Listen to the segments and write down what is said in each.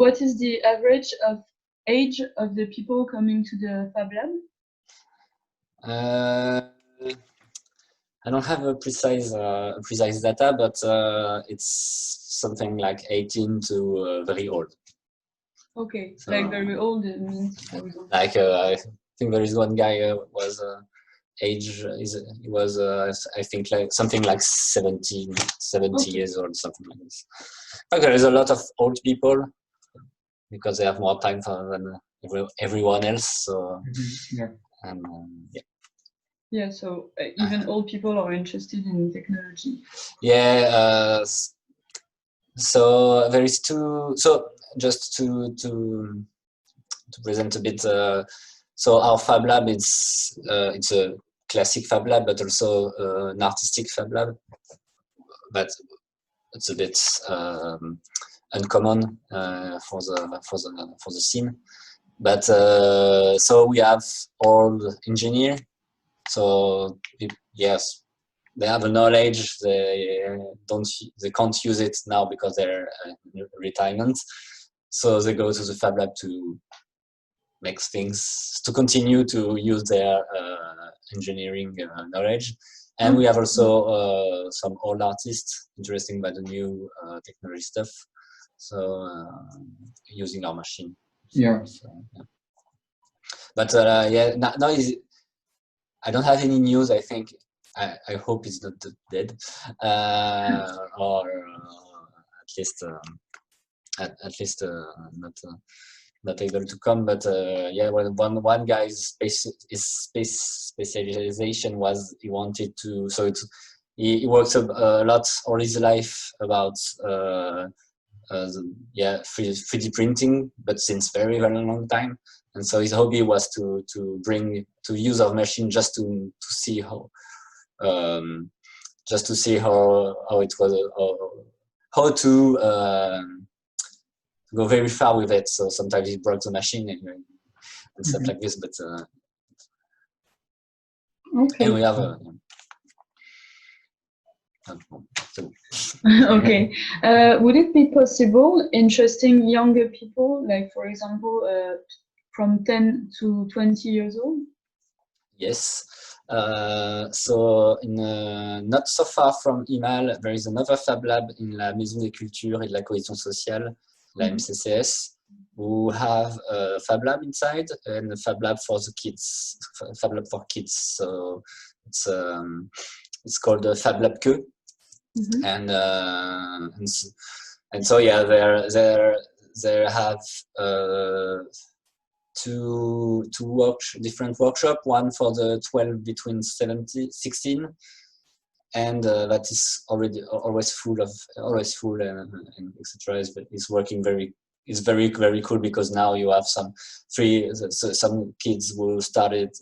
what is the average of age of the people coming to the Fab Lab? I don't have a precise data, but it's something like 18 to very old. Okay, so, like very old means, for example. Like I think there is one guy was age he was I think like something like 70 okay. years old, something like this. But there is a lot of old people because they have more time than everyone else. So yeah. And yeah. Yeah, so even old people are interested in technology. Yeah. So there is two. So just to present a bit. So our Fab Lab it's a classic Fab Lab, but also an artistic Fab Lab. But it's a bit uncommon for the scene. But so we have all engineer. So yes, they have a knowledge. They can't use it now because they're in retirement. So they go to the Fab Lab to make things, to continue to use their engineering knowledge. And we have also some old artists interested by the new technology stuff. So using our machine. Yeah. So, yeah. But yeah, now is. I don't have any news. I think I hope it's not dead, or at least not able to come. But yeah, well, one guy's space specialization was he wanted to. So he works a lot all his life about 3D printing, but since very long time. And so his hobby was to use our machine just to see how it was how to go very far with it. So sometimes he broke the machine and stuff like this. But okay. And we have okay. Would it be possible interesting younger people, like for example, from 10 to 20 years old? Yes. So not so far from iMAL, there is another Fab Lab in la Maison des Cultures et de la Cohésion Sociale, la MCCS, who have a Fab Lab inside and a Fab Lab for the kids, Fab Lab for kids. So it's called the Fab Lab Que. And so yeah, they have two different workshops, one for the 12 between 16, and that is always full and etc. It's working it's very cool because now you have some kids who started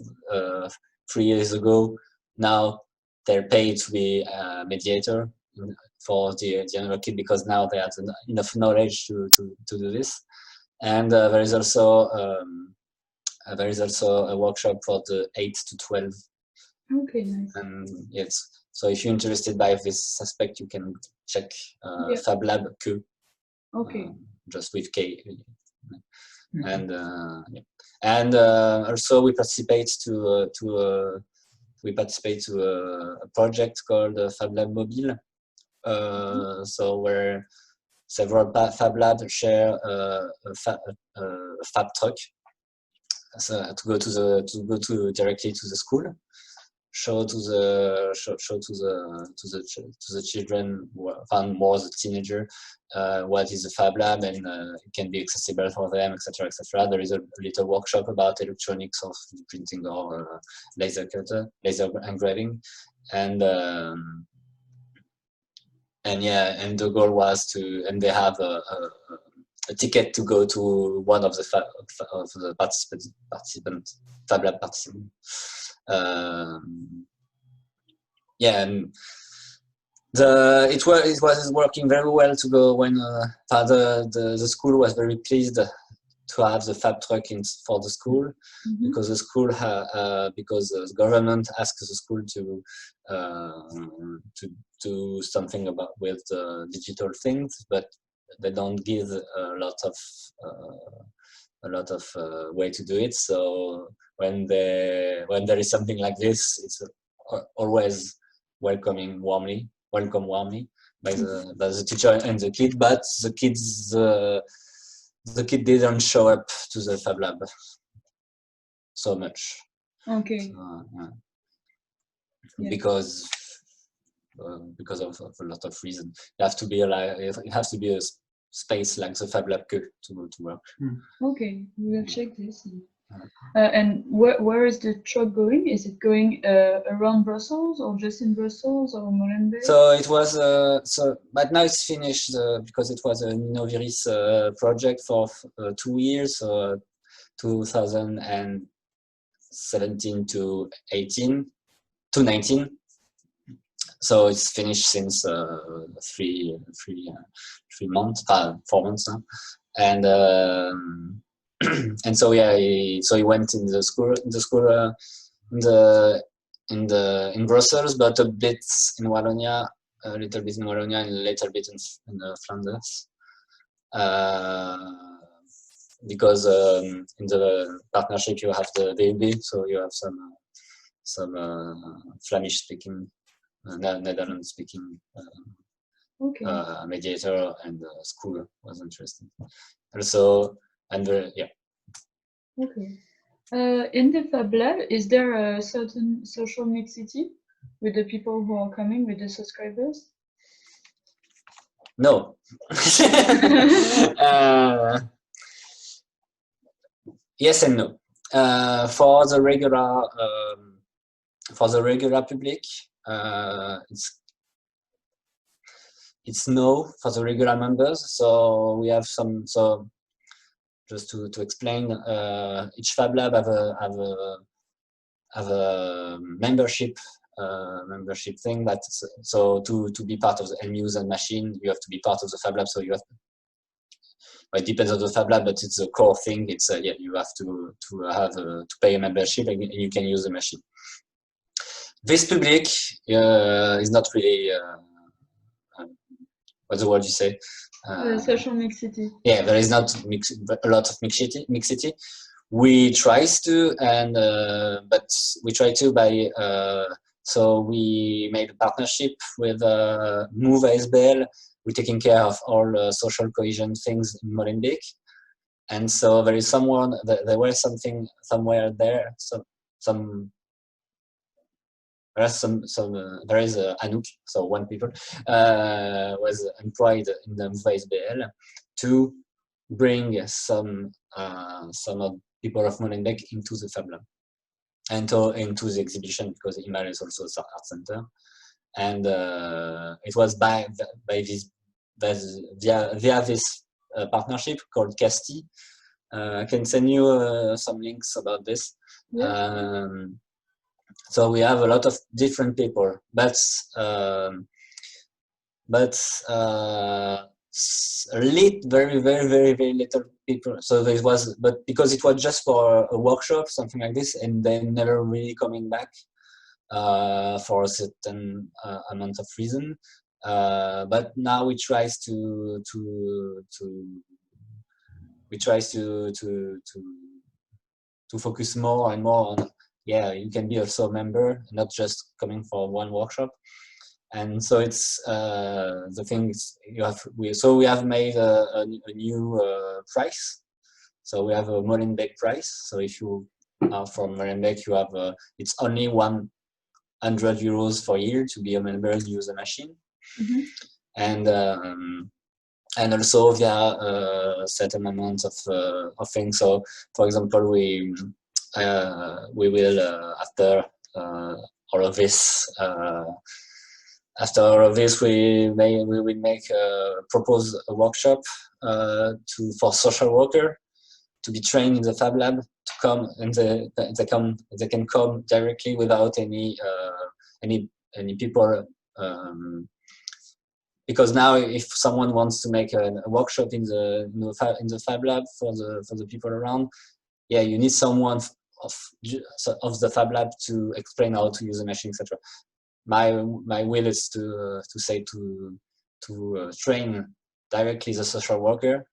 3 years ago. Now they're paid to be a mediator for the younger kid because now they have enough knowledge to do this. And there is also a workshop for the 8 to 12. Okay, nice. And yes, so if you're interested by this aspect, you can check Fab Lab Que. Okay. Just with K. And yeah. And also we participate to a project called Fab Lab Mobile. So where several Fab Labs share a fab truck, so to go directly to the school, show to the children, more the teenager, what is a Fab Lab, and it can be accessible for them, etc., etc. There is a little workshop about electronics of printing or laser engraving, and yeah, and the goal was and they have a ticket to go to one of the Fab Lab participants. Yeah, and it was working very well to go when the school was very pleased to have the fab truck for the school, because the school because the government asked the school to do something with digital things, but they don't give a lot of way to do it. So when there is something like this, it's always welcome warmly by the teacher and the kid. But the kid didn't show up to the Fab Lab so much. Okay. So, Yeah. because of a lot of reasons. It has to be a space like the Fab Lab to work. Okay, we will check this. And where is the truck going? Is it going around Brussels or just in Brussels or Molenbeek? So it was but now it's finished because it was a Noviris project for 2 years, so 2017 to 19. So it's finished since 3 months, 4 months now, and and so yeah, he went in the school in Brussels, but a bit in Wallonia, a little bit in Wallonia, and a little bit in Flanders, because in the partnership you have the VUB, so you have some Flemish speaking, Netherlands speaking mediator, and the school was interesting. Also, and yeah. Okay. In the Fab Lab, is there a certain social mixity with the people who are coming, with the subscribers? No. Yes and no. For the regular public, it's no for the regular members. So we have some. So just to explain, each Fab Lab have a membership thing. That so to be part of the end user machine, you have to be part of the Fab Lab. So you have. It depends on the Fab Lab, but it's a core thing. It's yeah, you have to pay a membership and you can use the machine. This public is not really what's the word you say? Social mixity. Yeah, there is not a lot of mixity. We try to, and but we try to by so we made a partnership with Move ASBL. We're taking care of all social cohesion things in Molenbeek, and so there is someone. There was something somewhere there. There is Anouk, so one people was employed in the Move ASBL to bring some of people of Molenbeek into the Fab Lab and into the exhibition, because iMAL is also an art center, and it was via this partnership called Casti. I can send you some links about this. Yeah. So we have a lot of different people, but very little people. So there was, but because it was just for a workshop, something like this, and then never really coming back for a certain amount of reason. But now we try to focus more and more on, yeah, you can be also a member, not just coming for one workshop. And so it's the things you have. We have made a new price. So we have a Molenbeek price. So if you are from Molenbeek, you have it's only €100 for a year to be a member and use the machine. Mm-hmm. And also via a certain amount of things. So for example, we will after all of this. After all of this, we will propose a workshop for social worker to be trained in the Fab Lab to come, and they can come directly without any people. Because now, if someone wants to make a workshop in the Fab Lab for the people around, yeah, you need someone of the Fab Lab to explain how to use the machine, etc. My will is to train directly the social worker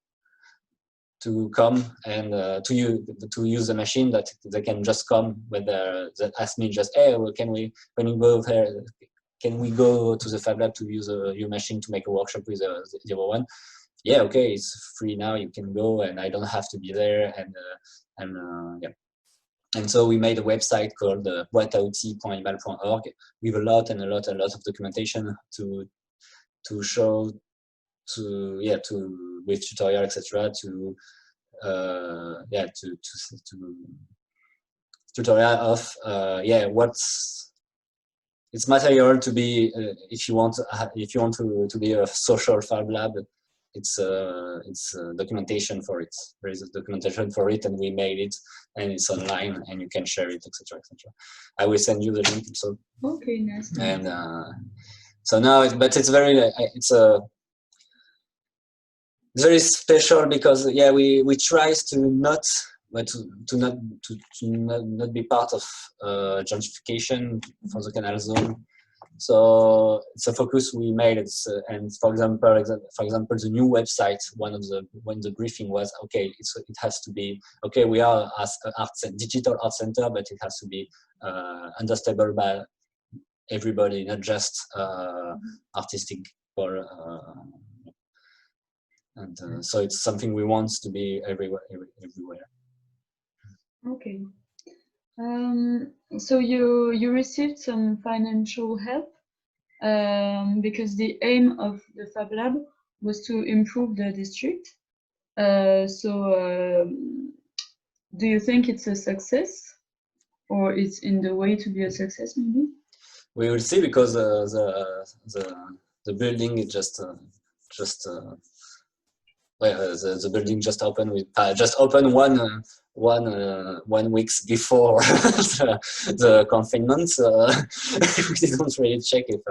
to come and to use the machine, that they can just come with that ask me just, hey, well, can we go there? Can we go to the Fab Lab to use your machine to make a workshop with the other one? Yeah, okay, it's free now. You can go, and I don't have to be there. And yeah. And so we made a website called boîteaoutils.imal.org with a lot of documentation to show, with tutorial, etc. to tutorial of what's it's material to be if you want to be a social Fab Lab. It's documentation for it. There is a documentation for it, and we made it, and it's online, and you can share it, etc., etc. I will send you the link. So okay, nice. And so now, it's very special because we try to not be part of gentrification for the canal zone. So it's a focus we made. And for example, the new website. When the briefing was okay, it has to be okay. We are as digital art center, but it has to be understandable by everybody, not just artistic or. So it's something we want to be everywhere. Okay. So you received some financial help because the aim of the Fab Lab was to improve the district. Do you think it's a success, or it's in the way to be a success? Maybe we will see, because the building is the building just opened. We just opened one weeks before the confinement. We didn't really check it,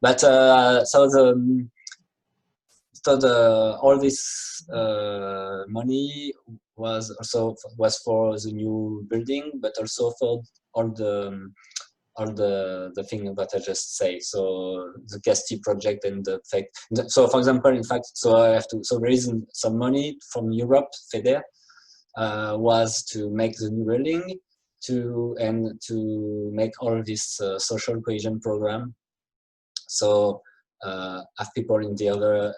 but all this money was for the new building, but also for all the thing that I just say. So the Casti project and the fact. So for example, there is some money from Europe, FEDER, was to make the new building, to make all this social cohesion program. So have people in the other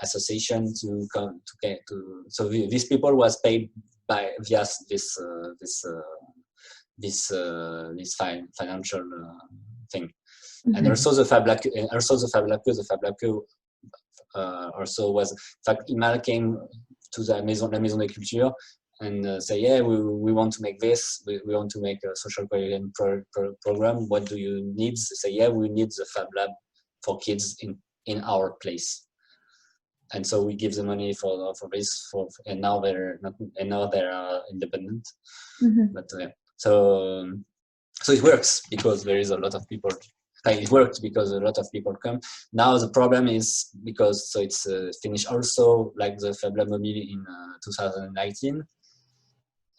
association to come to. So these people was paid via this financial thing. And also the Fab Lab, also was, in fact, iMAL came to la Maison de Culture and say, we want to make this, we want to make a social cohesion program. What do you need? They say, we need the Fab Lab for kids in our place. And so we give the money for this, and now they're independent. But so it works because there is a lot of people. It worked because a lot of people come. Now the problem is because it's finished also, like the Fab Lab Mobile in 2019,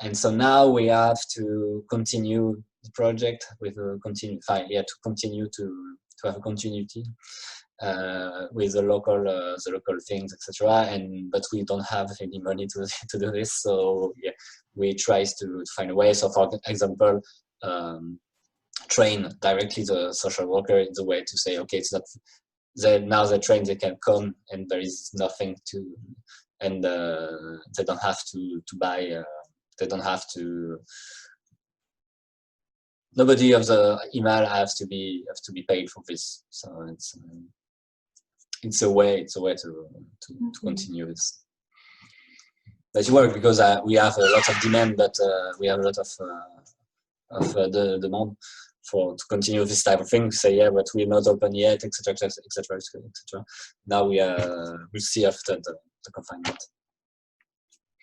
and so now we have to continue the project with to continue to have a continuity with the local things, etc. But we don't have any money to do this. So we try to find a way. So for example, train directly the social worker in the way to say, okay, it's not now they train, they can come, and there is nothing to, and they don't have to buy. They don't have to. Nobody of the iMAL has to be paid for this. So it's a way to continue this. But it works because we have a lot of demand, but we have a lot of the demand to continue this type of thing. Say, but we're not open yet, etc., etc., etc. Now we'll see after the confinement.